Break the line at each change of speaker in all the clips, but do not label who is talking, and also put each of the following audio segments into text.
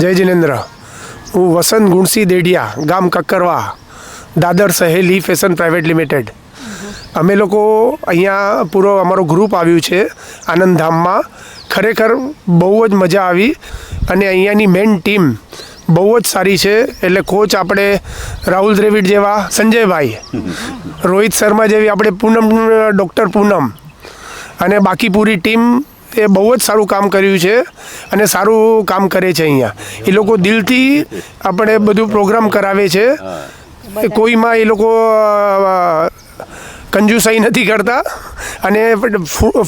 જય જિનેન્દ્ર. હું વસંત ગુણસિંહ દેડિયા, ગામ કક્કરવા, દાદર સહેલી ફેશન પ્રાઇવેટ લિમિટેડ. અમે લોકો અહીંયા પૂરો અમારો ગ્રુપ આવ્યું છે આનંદધામમાં. ખરેખર બહુ જ મજા આવી અને અહીંયાની મેઇન ટીમ બહુ જ સારી છે. એટલે કોચ આપણે રાહુલ દ્રવિડ જેવા સંજયભાઈ, રોહિત શર્મા જેવી આપણે ડૉક્ટર પૂનમ અને બાકી પૂરી ટીમ એ બહુ જ સારું કામ કર્યું છે અને સારું કામ કરે છે. અહીંયા એ લોકો દિલથી આપણે બધું પ્રોગ્રામ કરાવે છે. કોઈમાં એ લોકો કંજુસાઈ નથી કરતા અને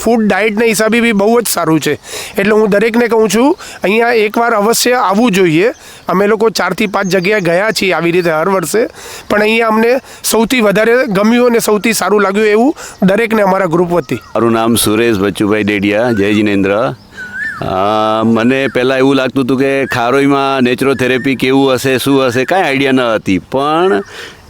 ફૂડ ડાયટના હિસાબે બી બહુ જ સારું છે. એટલે હું દરેકને કહું છું અહીંયા એકવાર અવશ્ય આવવું જોઈએ. અમે લોકો 4 થી 5 જગ્યાએ ગયા છીએ આવી રીતે હર વર્ષે, પણ અહીંયા અમને સૌથી વધારે ગમ્યું અને સૌથી સારું લાગ્યું એવું દરેકને અમારા ગ્રુપ વતી.
મારું નામ સુરેશ બચ્ચુભાઈ ડેડિયા, જય જિનેન્દ્ર. મને પહેલાં એવું લાગતું હતું કે ખારોઈમાં નેચરોથેરેપી કેવું હશે, શું હશે, કાંઈ આઈડિયા ન હતી. પણ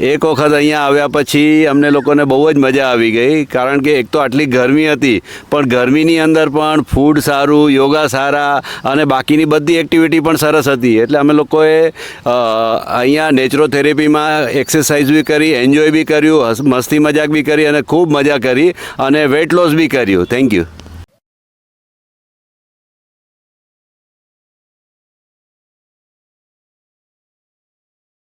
એક વખત અહીંયા આવ્યા પછી અમને લોકોને બહુ જ મજા આવી ગઈ. કારણ કે એક તો આટલી ગરમી હતી, પણ ગરમીની અંદર પણ ફૂડ સારું, યોગા સારા અને બાકીની બધી એક્ટિવિટી પણ સરસ હતી. એટલે અમે લોકોએ અહીંયા નેચરોથેરેપીમાં એક્સરસાઇઝ બી કરી, એન્જોય બી કર્યું, મસ્તી મજાક બી કરી અને ખૂબ મજા કરી અને વેટ લોસ બી કર્યું. Thank you.